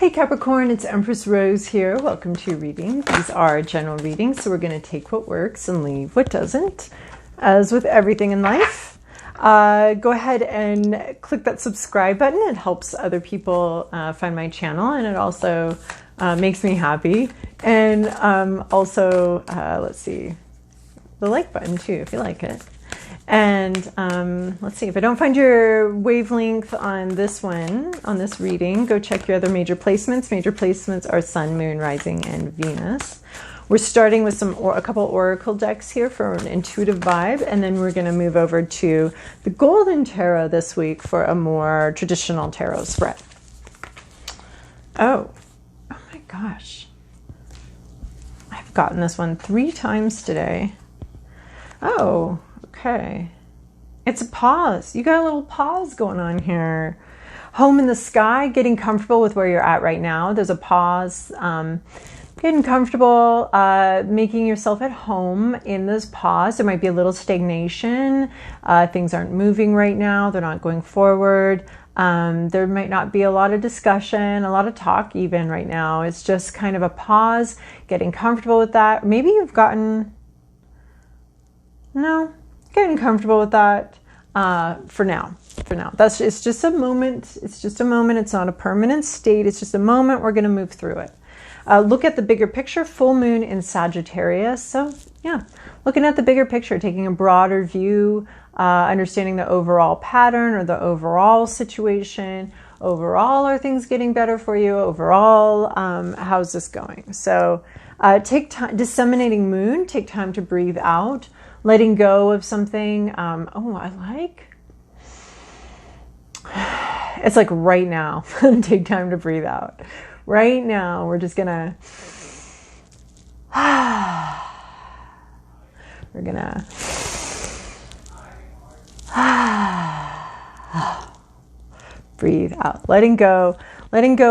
Hey Capricorn, it's Empress Rose here. Welcome to your reading. These are general readings, so we're going to take what works and leave what doesn't. As with everything in life, go ahead and click that subscribe button. It helps other people find my channel, and it also makes me happy. And also, let's see, the like button too, if you like it. And let's see, if I don't find your wavelength on this one, on this reading, go check your other major placements. Major placements are Sun, Moon, Rising, and Venus. We're starting with a couple oracle decks here for an intuitive vibe, and then we're going to move over to the Golden Tarot this week for a more traditional tarot spread. Oh my gosh. I've gotten this one 3 times today. Oh, okay. It's a pause. You got a little pause going on here. Home in the sky, getting comfortable with where you're at right now. There's a pause. Getting comfortable, making yourself at home in this pause. There might be a little stagnation. Things aren't moving right now. They're not going forward. There might not be a lot of discussion, a lot of talk even right now. It's just kind of a pause, getting comfortable with that. Maybe you've gotten... No, getting comfortable with that for now. It's just a moment. It's just a moment. It's not a permanent state. It's just a moment. We're going to move through it. Look at the bigger picture. Full moon in Sagittarius. So yeah, looking at the bigger picture, taking a broader view, understanding the overall pattern or the overall situation. Overall, are things getting better for you? Overall, how's this going? So take time. Disseminating moon. Take time to breathe out. Letting go of something. It's like right now. Take time to breathe out. Right now, we're just gonna. We're gonna. Breathe out. Letting go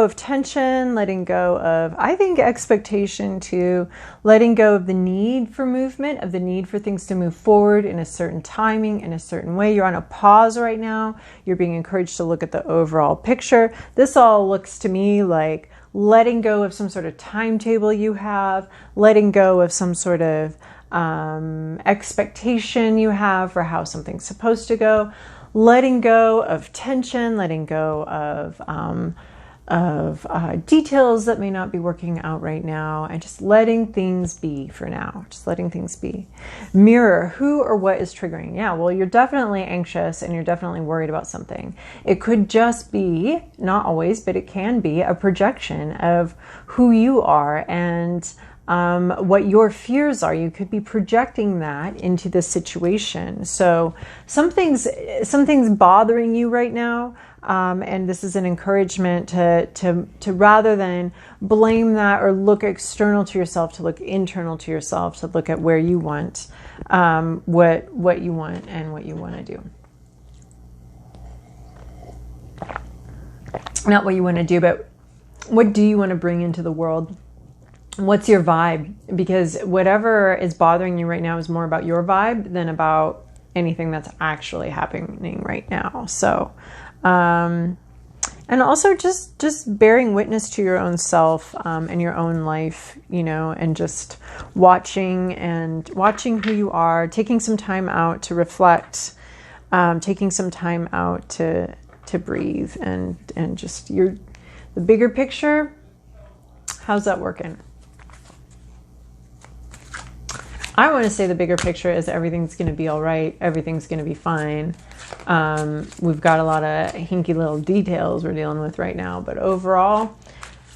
of tension, letting go of, I think, expectation too, letting go of the need for movement, of the need for things to move forward in a certain timing, in a certain way. You're on a pause right now. You're being encouraged to look at the overall picture. This all looks to me like letting go of some sort of timetable you have, letting go of some sort of expectation you have for how something's supposed to go, letting go of tension, letting go of details that may not be working out right now, and just letting things be for now. Just letting things be. Mirror, who or what is triggering? Yeah, well, you're definitely anxious and you're definitely worried about something. It could just be, not always, but it can be a projection of who you are and what your fears are. You could be projecting that into this situation. So something's bothering you right now. And this is an encouragement to rather than blame that or look external to yourself, to look internal to yourself, to look at where you want, what you want and what you want to do. Not what you want to do, but what do you want to bring into the world? What's your vibe? Because whatever is bothering you right now is more about your vibe than about anything that's actually happening right now. So, and also just bearing witness to your own self, and your own life, you know, and just watching who you are, taking some time out to reflect, taking some time out to breathe and just the bigger picture. How's that working? I want to say the bigger picture is everything's going to be all right. Everything's going to be fine. We've got a lot of hinky little details we're dealing with right now, but overall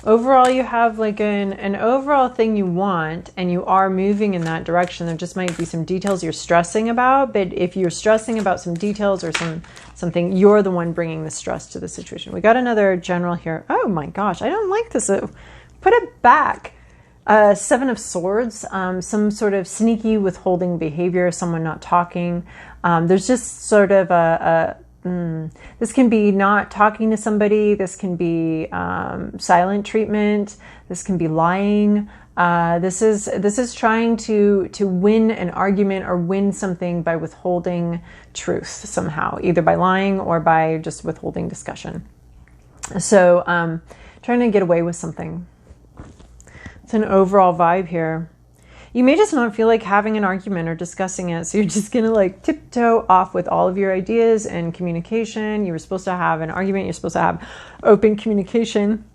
you have like an overall thing you want, and you are moving in that direction. There just might be some details you're stressing about, but if you're stressing about some details or something, you're the one bringing the stress to the situation. We got another general here. Oh my gosh, I don't like this. Put it back. 7 of Swords, some sort of sneaky withholding behavior, someone not talking. There's just sort of this can be not talking to somebody. This can be silent treatment. This can be lying. This is trying to win an argument or win something by withholding truth somehow, either by lying or by just withholding discussion. So trying to get away with something. It's an overall vibe here. You may just not feel like having an argument or discussing it. So you're just going to like tiptoe off with all of your ideas and communication. You were supposed to have an argument. You're supposed to have open communication.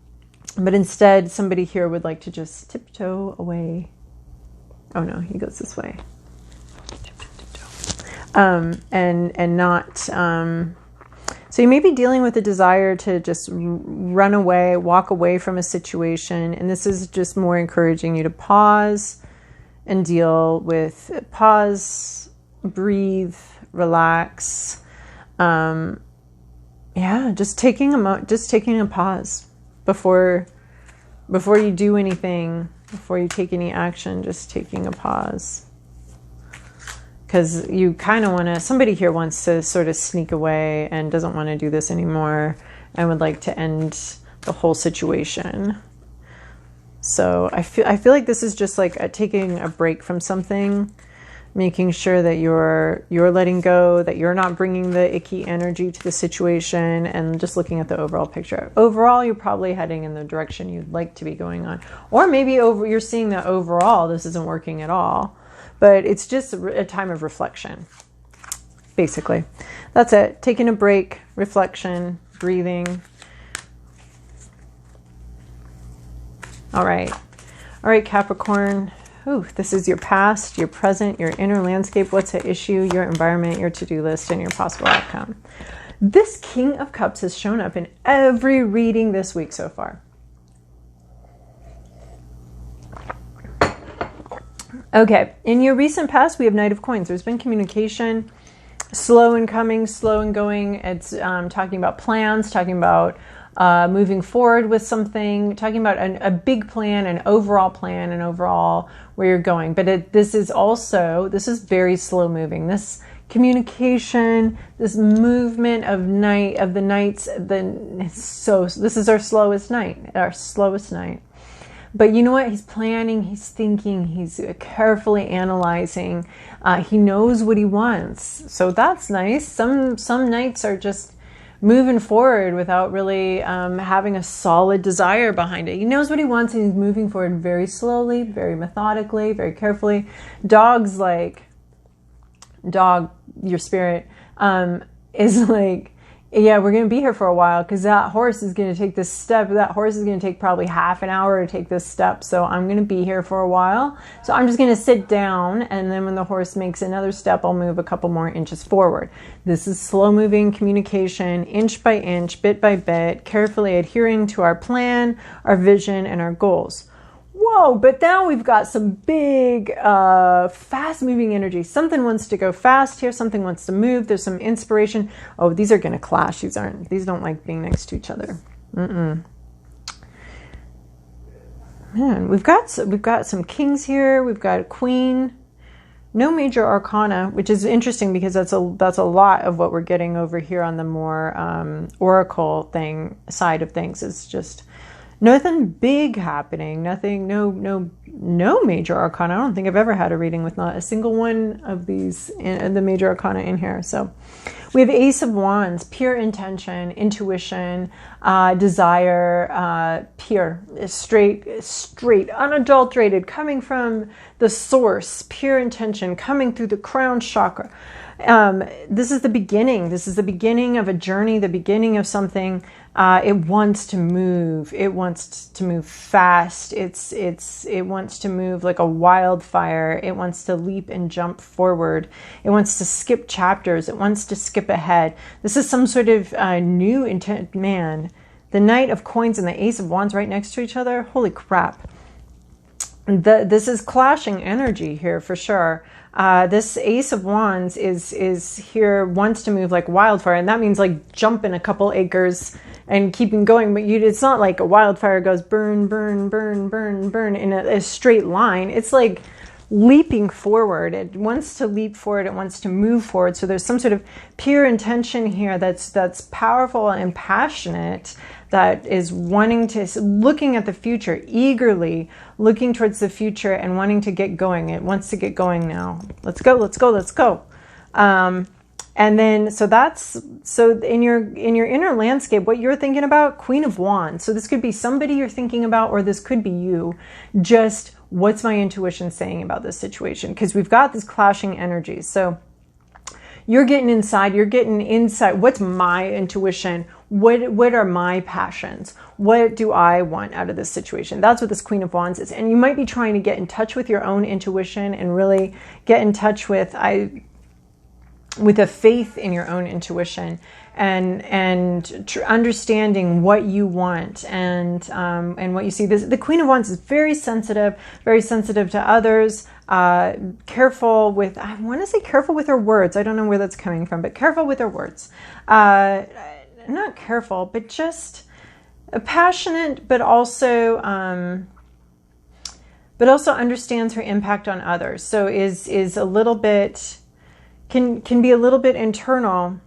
But instead, somebody here would like to just tiptoe away. Oh no, he goes this way. And not... So you may be dealing with a desire to just run away, walk away from a situation. And this is just more encouraging you to pause and deal with, breathe, relax. Just taking a pause before you do anything, before you take any action, just taking a pause. Because you kind of want to, somebody here wants to sort of sneak away and doesn't want to do this anymore and would like to end the whole situation. So I feel like this is just like taking a break from something, making sure that you're letting go, that you're not bringing the icky energy to the situation, and just looking at the overall picture. Overall, you're probably heading in the direction you'd like to be going on. Or maybe you're seeing that overall this isn't working at all. But it's just a time of reflection, basically. That's it. Taking a break, reflection, breathing. All right, Capricorn. Ooh, this is your past, your present, your inner landscape. What's at issue? Your environment, your to-do list, and your possible outcome. This King of Cups has shown up in every reading this week so far. Okay, in your recent past, we have Knight of Coins. There's been communication, slow in coming, slow in going. It's talking about plans, talking about moving forward with something, talking about a big plan, an overall where you're going. But this is very slow moving. This communication, this movement of the knights, this is our slowest night. But you know what? He's planning, he's thinking, he's carefully analyzing. He knows what he wants. So that's nice. Some nights are just moving forward without really having a solid desire behind it. He knows what he wants and he's moving forward very slowly, very methodically, very carefully. Dog, your spirit, is like, yeah, we're going to be here for a while because that horse is going to take this step. That horse is going to take probably half an hour to take this step. So I'm going to be here for a while. So I'm just going to sit down. And then when the horse makes another step, I'll move a couple more inches forward. This is slow moving communication, inch by inch, bit by bit, carefully adhering to our plan, our vision, and our goals. Whoa, but now we've got some big, fast-moving energy. Something wants to go fast here. Something wants to move. There's some inspiration. Oh, these are going to clash. These don't like being next to each other. Man, we've got some kings here. We've got a queen. No major arcana, which is interesting because that's a lot of what we're getting over here on the more oracle side of things. It's just nothing big happening, no major arcana. I don't think I've ever had a reading with not a single one of these, the major arcana in here. So we have Ace of Wands, pure intention, intuition, desire, pure, straight, unadulterated, coming from the source, pure intention, coming through the crown chakra. This is the beginning. This is the beginning of a journey, the beginning of something. It wants to move. It wants to move fast. It wants to move like a wildfire. It wants to leap and jump forward. It wants to skip chapters. It wants to skip ahead. This is some sort of new intent. Man, the Knight of Coins and the Ace of Wands right next to each other. Holy crap. This is clashing energy here for sure. This Ace of Wands is here, wants to move like wildfire, and that means like jumping a couple acres and keeping going. But it's not like a wildfire goes burn, burn, burn, burn, burn in a straight line. It's like leaping forward. It wants to leap forward. It wants to move forward. So there's some sort of pure intention here that's powerful and passionate, that is looking at the future, eagerly looking towards the future and wanting to get going. It wants to get going now. Let's go, let's go, let's go. And then, so in your inner landscape, what you're thinking about, Queen of Wands. So this could be somebody you're thinking about, or this could be you. Just, what's my intuition saying about this situation? Because we've got this clashing energies. So you're getting inside. What's my intuition? What are my passions? What do I want out of this situation? That's what this Queen of Wands is. And you might be trying to get in touch with your own intuition and really get in touch with a faith in your own intuition and understanding what you want and what you see. The Queen of Wands is very sensitive to others. Careful with, I want to say careful with her words. I don't know where that's coming from, but careful with her words. Not careful, but just passionate, but also understands her impact on others. So is a little bit, can be a little bit internal,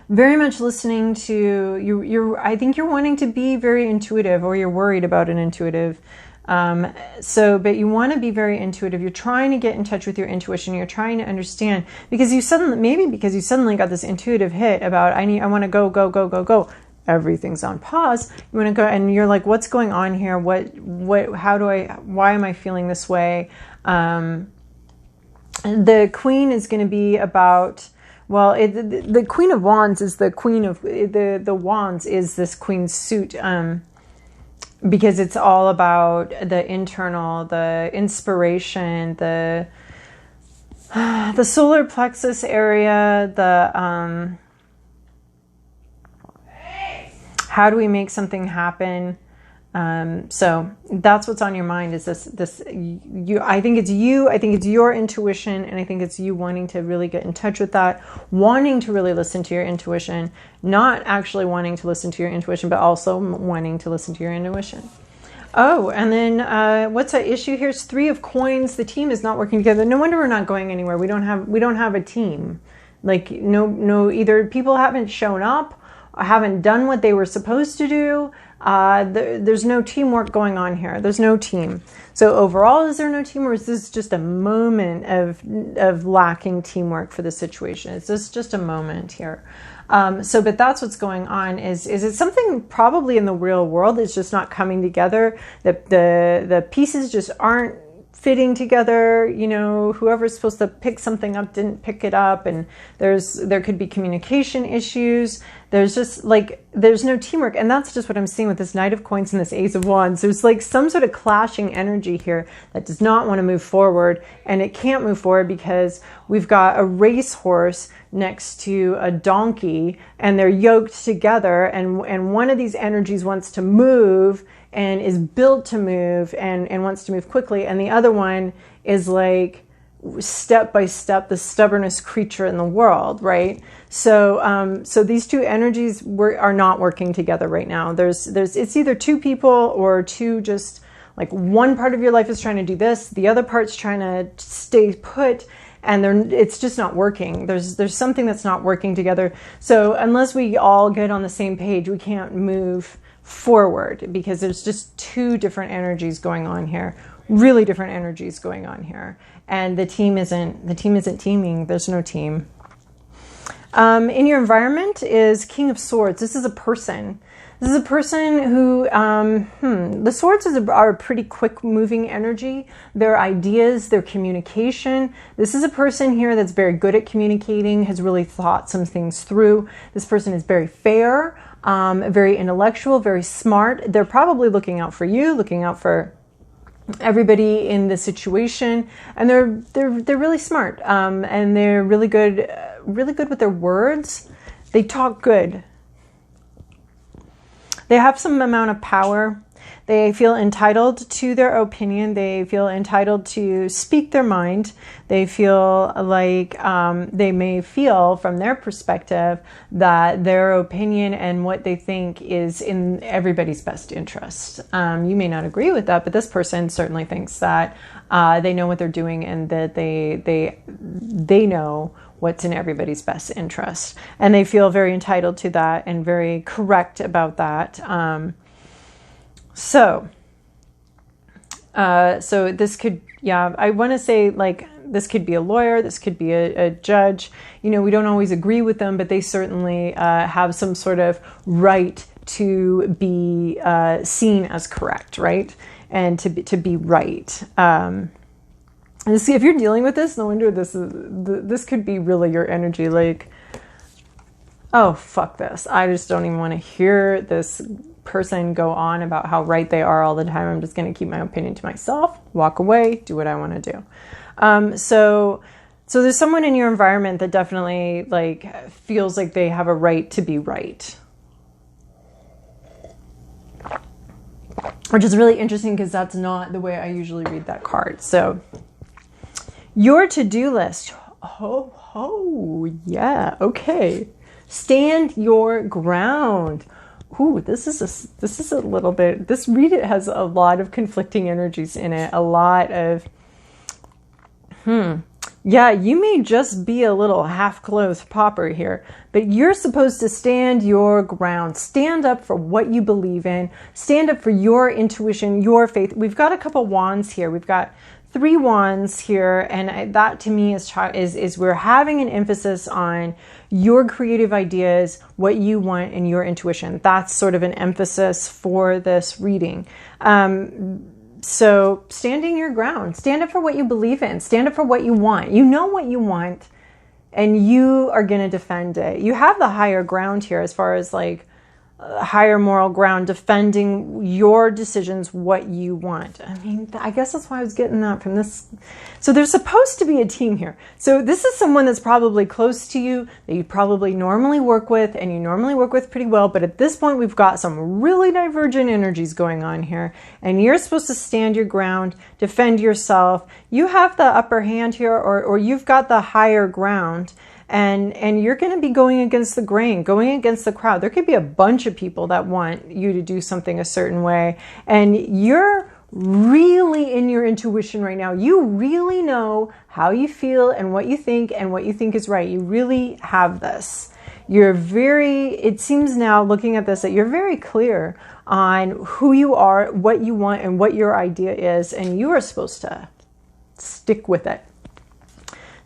very much listening to you. I think you're wanting to be very intuitive, or you're worried about an intuitive. But you want to be very intuitive. You're trying to get in touch with your intuition. You're trying to understand because you suddenly got this intuitive hit about, I want to go. Everything's on pause. You want to go, and you're like, what's going on here? Why am I feeling this way? The Queen is going to be about, the Queen of Wands is the Queen of, the Wands is this Queen's suit, because it's all about the internal, the inspiration, the solar plexus area, how do we make something happen? So that's what's on your mind, is I think it's you, I think it's your intuition, and I think it's you wanting to really get in touch with that, wanting to really listen to your intuition, not actually wanting to listen to your intuition, but also wanting to listen to your intuition. Oh, and then what's the issue here? It's 3 of Coins. The team is not working together. No wonder we're not going anywhere. We don't have a team. Like no, either people haven't shown up, or haven't done what they were supposed to do. There's no teamwork going on here. There's no team. So overall, is there no team, or is this just a moment of lacking teamwork for the situation? Is this just a moment here? But that's what's going on. Is it something probably in the real world is just not coming together? The pieces just aren't fitting together. You know, whoever's supposed to pick something up didn't pick it up, and there could be communication issues. There's just there's no teamwork, and that's just what I'm seeing with this Knight of Coins and this Ace of Wands. There's like some sort of clashing energy here that does not want to move forward, and it can't move forward because we've got a racehorse next to a donkey, and they're yoked together, and one of these energies wants to move and is built to move and wants to move quickly, and the other one is like step by step the stubbornest creature in the world, right? So these two energies are not working together right now. It's either two people or two, just like one part of your life is trying to do this, the other part's trying to stay put, and it's just not working. There's something that's not working together. So unless we all get on the same page, we can't move forward, because there's just two different energies going on here, really different energies going on here, and the team isn't teaming. There's no team. In your environment is King of Swords. This is a person. This is a person who, the swords are a pretty quick moving energy. Their ideas, their communication. This is a person here that's very good at communicating, has really thought some things through. This person is very fair, very intellectual, very smart. They're probably looking out for you, looking out for everybody in the situation, and they're really smart, and they're really good with their words. They talk good. They have some amount of power. They feel entitled to their opinion. They feel entitled to speak their mind. They feel like they may feel from their perspective that their opinion and what they think is in everybody's best interest. You may not agree with that, but this person certainly thinks that they know what they're doing, and that they know what's in everybody's best interest. And they feel very entitled to that and very correct about that. So this could, I want to say, like, This could be a lawyer, this could be a judge. You know, we don't always agree with them, but they certainly have some sort of right to be seen as correct, right? And to be right. And see, if you're dealing with this, no wonder this could be really your energy. Like, oh, fuck this. I just don't even want to hear this person go on about how right they are all the time. I'm just going to keep my opinion to myself, walk away, do what I want to do. So there's someone in your environment that definitely like feels like they have a right to be right. Which is really interesting because that's not the way I usually read that card. So your to-do list. Oh, yeah. Okay. Stand your ground. Ooh, this is a little bit, this read it has a lot of conflicting energies in it. A lot of, yeah, you may just be a little half-clothed pauper here, but you're supposed to stand your ground. Stand up for what you believe in. Stand up for your intuition, your faith. We've got a couple wands here. We've got 3 wands here, and that to me is we're having an emphasis on your creative ideas, what you want, and your intuition. That's sort of an emphasis for this reading. So standing your ground, stand up for what you believe in, stand up for what you want. You know what you want, and you are going to defend it. You have the higher ground here as far as like higher moral ground, defending your decisions, what you want. I mean, I guess that's why I was getting that from this. So there's supposed to be a team here. So this is someone that's probably close to you, that you probably normally work with, and you normally work with pretty well. But at this point, we've got some really divergent energies going on here. And you're supposed to stand your ground, defend yourself. You have the upper hand here, or you've got the higher ground. And you're going to be going against the grain, going against the crowd. There could be a bunch of people that want you to do something a certain way. And you're really in your intuition right now. You really know how you feel and what you think is right. You really have this. It seems now looking at this that you're very clear on who you are, what you want, and what your idea is. And you are supposed to stick with it.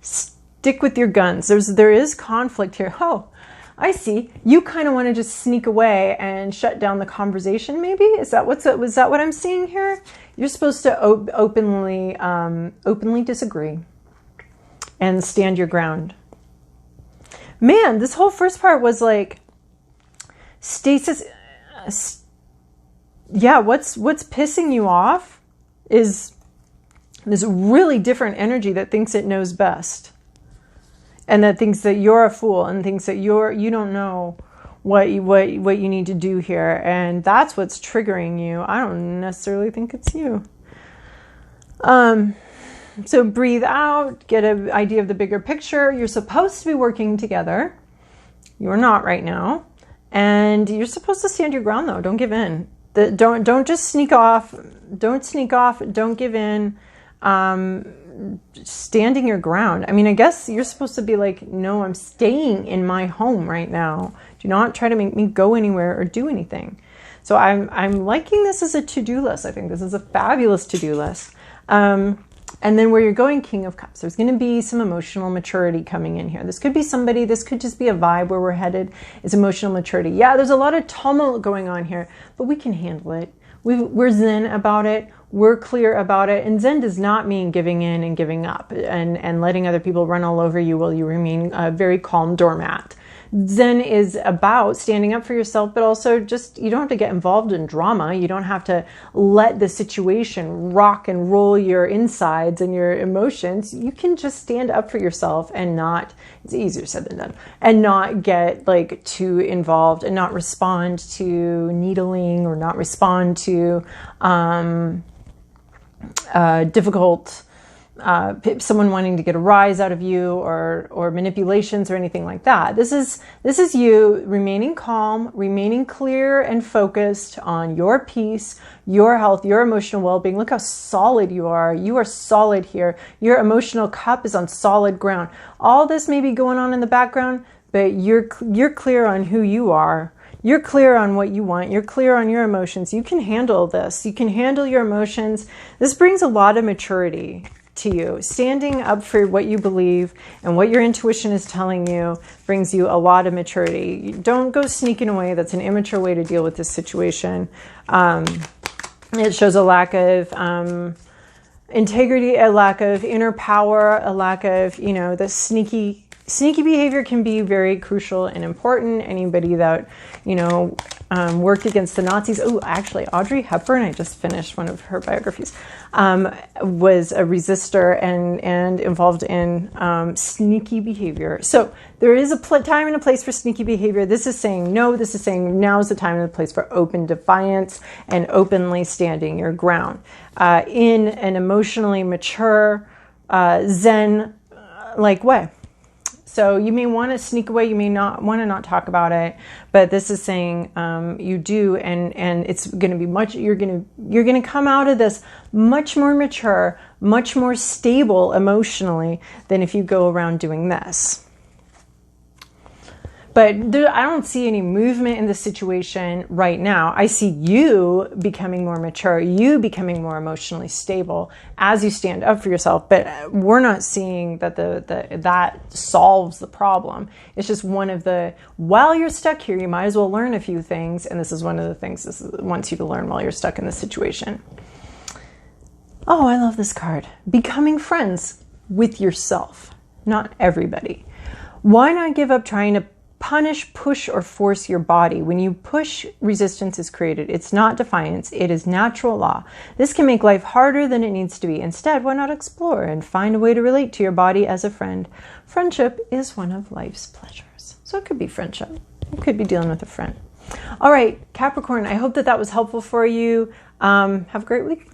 Stick with your guns. There is conflict here. Oh, I see. You kind of want to just sneak away and shut down the conversation, maybe? Was that what I'm seeing here? You're supposed to openly disagree and stand your ground. Man, this whole first part was like stasis. Yeah, what's pissing you off is this really different energy that thinks it knows best. And that thinks that you're a fool and thinks that you don't know what you need to do here. And that's what's triggering you. I don't necessarily think it's you. So breathe out, get an idea of the bigger picture. You're supposed to be working together. You're not right now. And you're supposed to stand your ground though. Don't give in. Don't just sneak off. Don't sneak off. Don't give in. Standing your ground. I mean, I guess you're supposed to be like, no, I'm staying in my home right now. Do not try to make me go anywhere or do anything. So I'm liking this as a to-do list. I think this is a fabulous to-do list. And then where you're going, King of Cups, there's going to be some emotional maturity coming in here. This could be somebody, this could just be a vibe where we're headed, is emotional maturity. Yeah, there's a lot of tumult going on here, but we can handle it. We're zen about it. We're clear about it. And zen does not mean giving in and giving up and letting other people run all over you while you remain a very calm doormat. Zen is about standing up for yourself, but also just, you don't have to get involved in drama. You don't have to let the situation rock and roll your insides and your emotions. You can just stand up for yourself and not, it's easier said than done, and not get like too involved and not respond to needling or not respond to difficult someone wanting to get a rise out of you or manipulations or anything like that. This is you remaining calm, remaining clear and focused on your peace, your health, your emotional well-being. Look how solid you are. You are solid here. Your emotional cup is on solid ground. All this may be going on in the background, but you're clear on who you are. You're clear on what you want. You're clear on your emotions. You can handle this. You can handle your emotions. This brings a lot of maturity. to you. Standing up for what you believe and what your intuition is telling you brings you a lot of maturity. Don't go sneaking away. That's an immature way to deal with this situation. It shows a lack of integrity, a lack of inner power, a lack of, you know, the sneaky behavior can be very crucial and important. Anybody that, you know, worked against the Nazis. Oh, actually, Audrey Hepburn, I just finished one of her biographies, was a resistor and involved in sneaky behavior. So there is a time and a place for sneaky behavior. This is saying no. This is saying now is the time and the place for open defiance and openly standing your ground. In an emotionally mature, Zen-like way. So you may want to sneak away, you may not want to not talk about it, but this is saying you do, and it's going to be much. You're going to come out of this much more mature, much more stable emotionally than if you go around doing this. But I don't see any movement in the situation right now. I see you becoming more mature, you becoming more emotionally stable as you stand up for yourself. But we're not seeing that that solves the problem. It's just one of the, while you're stuck here, you might as well learn a few things. And this is one of the things this wants you to learn while you're stuck in this situation. Oh, I love this card. Becoming friends with yourself, not everybody. Why not give up trying to punish, push, or force your body? When you push, resistance is created. It's not defiance. It is natural law. This can make life harder than it needs to be. Instead, why not explore and find a way to relate to your body as a friend? Friendship is one of life's pleasures. So it could be friendship. You could be dealing with a friend. All right, Capricorn, I hope that was helpful for you. Have a great week.